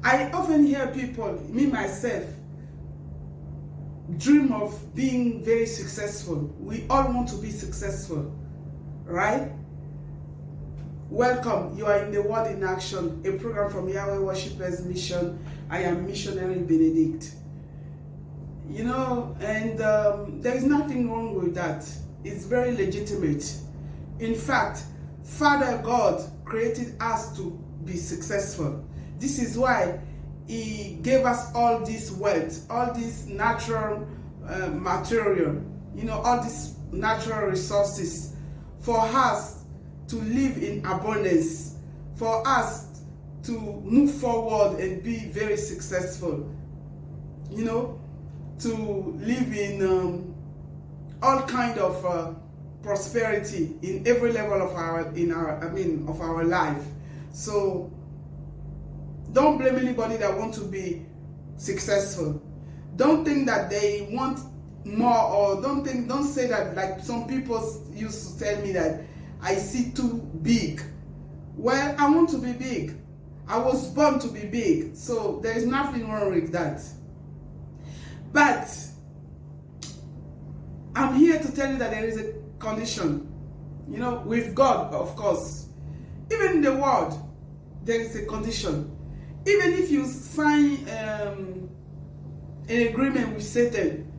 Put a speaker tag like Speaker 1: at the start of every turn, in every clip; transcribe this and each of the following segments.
Speaker 1: I often hear people, me myself, dream of being very successful. We all want to be successful, right? Welcome. You are in the Word in Action, a program from Yahweh Worshippers Mission. I am Missionary Benedict. You know, and there is nothing wrong with that. It's very legitimate. In fact, Father God created us to be successful. This is why He gave us all this wealth, all this natural material, you know, all these natural resources for us to live in abundance, for us to move forward and be very successful, you know, to live in all kind of prosperity in every level of our life. So don't blame anybody that want to be successful. Don't think that they want more, or don't say that, like some people used to tell me that I see too big. Well, I want to be big. I was born to be big. So there is nothing wrong with that. But I'm here to tell you that there is a condition. You know, with God, of course. Even in the world, there is a condition. Even if you sign an agreement with Satan,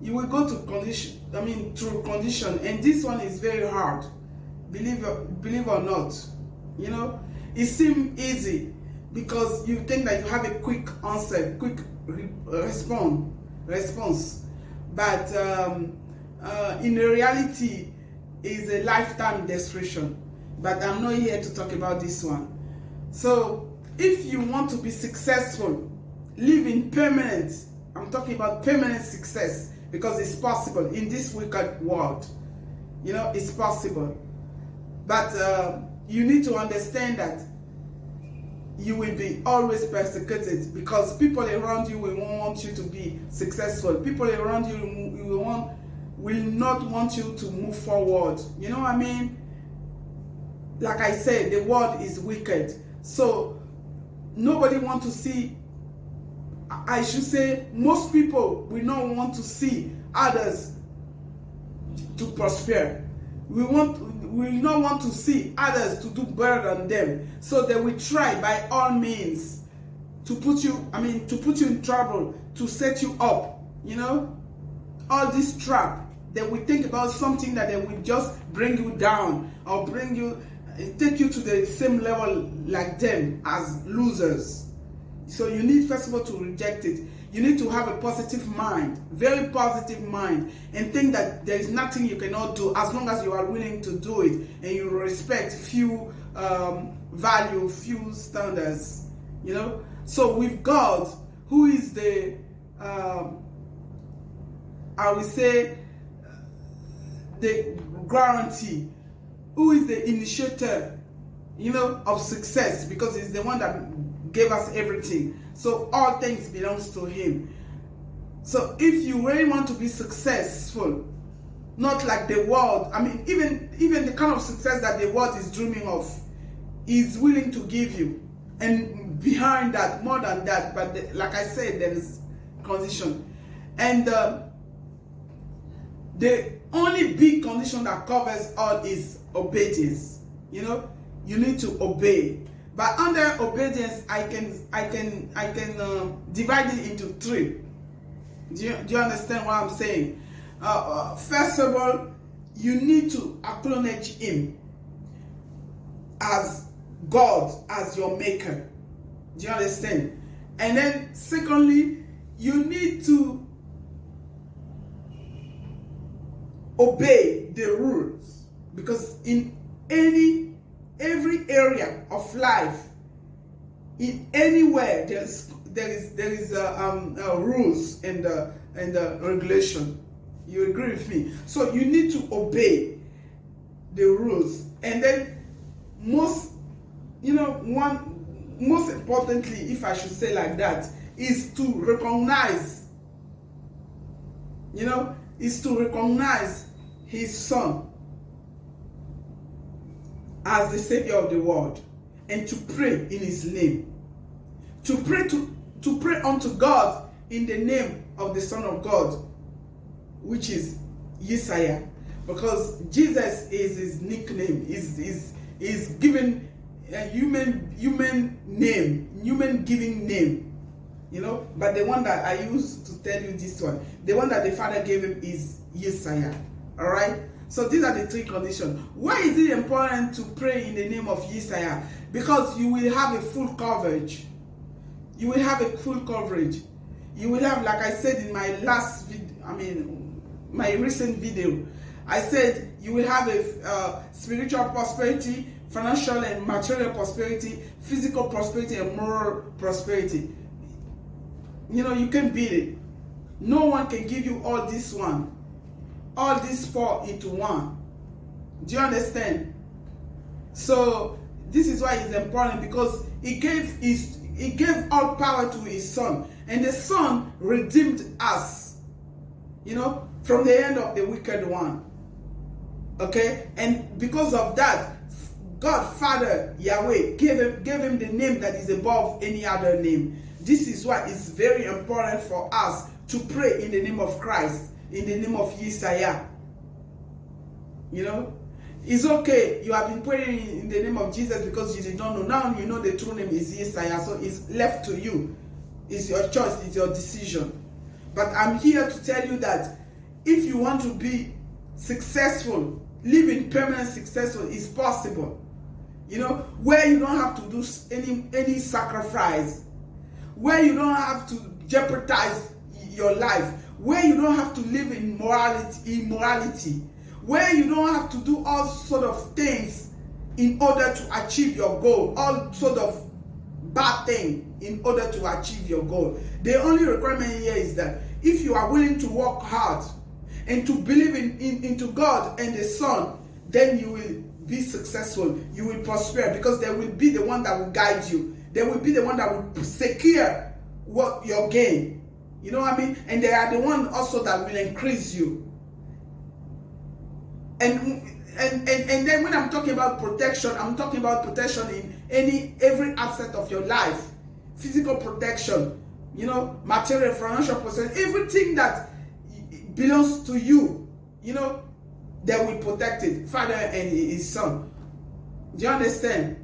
Speaker 1: you will go to condition. Through condition, and this one is very hard. Believe or not, you know, it seems easy because you think that you have a quick answer, quick response, but in reality, is a lifetime desperation. But I'm not here to talk about this one. So if you want to be successful, live in permanent, I'm talking about permanent success, because it's possible in this wicked world. You know, it's possible. But you need to understand that you will be always persecuted, because people around you will want you to be successful. People around you will not want you to move forward. You know what I mean? Like I said, the world is wicked. So nobody wants to see, I should say, most people will not want to see others to prosper. We will not want to see others to do better than them. So they will try by all means to put you in trouble, to set you up, you know? All this trap, they will think about something that they will just bring you down, or take you to the same level like them as losers. So you need, first of all, to reject it. You need to have a positive mind, very positive mind, and think that there is nothing you cannot do as long as you are willing to do it and you respect few value, few standards, you know. So with God, who is the, I would say, the guarantee, who is the initiator, you know, of success, because he's the one that gave us everything. So all things belongs to Him. So if you really want to be successful, not like the world, even the kind of success that the world is dreaming of, is willing to give you. And behind that, more than that, but like I said, there is condition. And the only big condition that covers all is obedience. You know, you need to obey. But under obedience, I can divide it into three. Do you understand what I'm saying? First of all, you need to acknowledge Him as God, as your maker. Do you understand? And then secondly, you need to obey the rules, because in every area of life, in anywhere, there is rules and regulation. You agree with me? So you need to obey the rules, and then most importantly, if I should say like that, is to recognize. Is to recognize His Son as the Savior of the world, and to pray in His name, to pray unto God in the name of the Son of God, which is Yesaya, because Jesus is his nickname, is given a human name, human giving name, you know. But the one that I used to tell you this one, the one that the Father gave him is Yesaya. All right. So these are the three conditions. Why is it important to pray in the name of Yesaya? Because you will have a full coverage. You will have a full coverage. You will have, like I said in my last video, my recent video, I said you will have a spiritual prosperity, financial and material prosperity, physical prosperity, and moral prosperity. You know, you can beat it. No one can give you all this one. All these four into one. Do you understand? So this is why it's important, because he gave all power to his Son, and the Son redeemed us, you know, from the hand of the wicked one. Okay? And because of that, God Father Yahweh gave him the name that is above any other name. This is why it's very important for us to pray in the name of Christ, in the name of Yesaya. You know, it's okay. You have been praying in the name of Jesus because you did not know. Now you know the true name is Yesaya, so it's left to you. It's your choice, it's your decision. But I'm here to tell you that if you want to be successful, living permanent successful is possible. You know, where you don't have to do any sacrifice, where you don't have to jeopardize your life, where you don't have to live in immorality, where you don't have to do all sort of things in order to achieve your goal, all sort of bad thing in order to achieve your goal. The only requirement here is that if you are willing to work hard and to believe into God and the Son, then you will be successful, you will prosper, because there will be the one that will guide you. There will be the one that will secure what your gain. You know what I mean? And they are the one also that will increase you. And then when I'm talking about protection, I'm talking about protection in every aspect of your life. Physical protection, you know, material, financial protection, everything that belongs to you, you know, they will protect it. Father and his Son. Do you understand?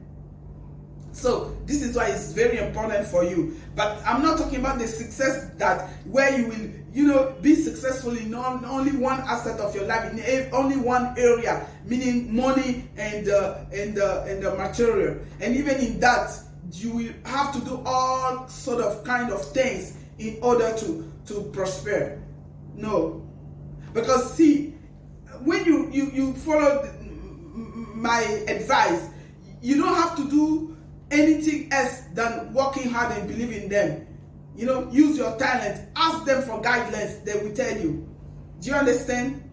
Speaker 1: So this is why it's very important for you. But I'm not talking about the success that where you will, you know, be successful in only one aspect of your life, in only one area, meaning money and the material. And even in that, you will have to do all sort of kind of things in order to prosper. No, because see, when you follow my advice, you don't have to do anything else than working hard and believing in them. You know, use your talent, ask them for guidelines, they will tell you. Do you understand?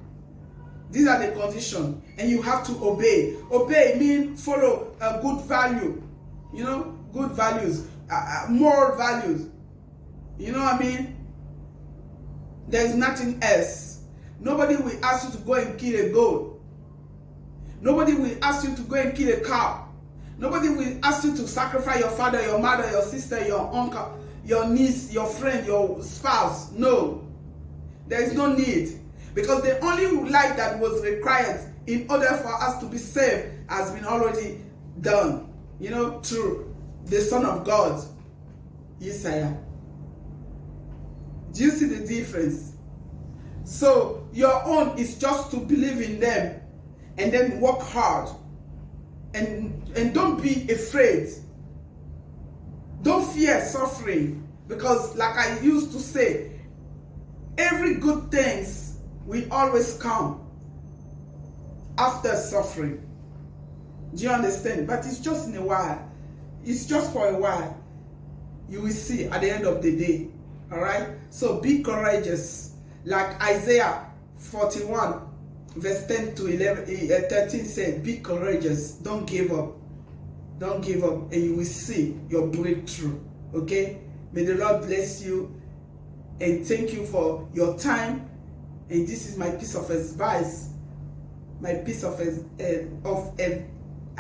Speaker 1: These are the conditions, and you have to obey. Obey means follow a good value, you know, good values, moral values. You know what I mean? There's nothing else. Nobody will ask you to go and kill a goat. Nobody will ask you to go and kill a cow. Nobody will ask you to sacrifice your father, your mother, your sister, your uncle, your niece, your friend, your spouse. No. There is no need. Because the only life that was required in order for us to be saved has been already done. You know, through the Son of God, Yesaya. Do you see the difference? So your own is just to believe in them and then work hard. And don't be afraid. Don't fear suffering, because like I used to say, every good things will always come after suffering. Do you understand? But it's just in a while. It's just for a while. You will see at the end of the day. All right? So be courageous. Like Isaiah 41 verse 10 to 13 said, be courageous. Don't give up. Don't give up, and you will see your breakthrough. Okay? May the Lord bless you, and thank you for your time. And this is my piece of advice. My piece of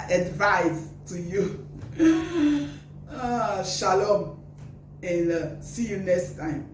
Speaker 1: advice to you. Shalom. and see you next time.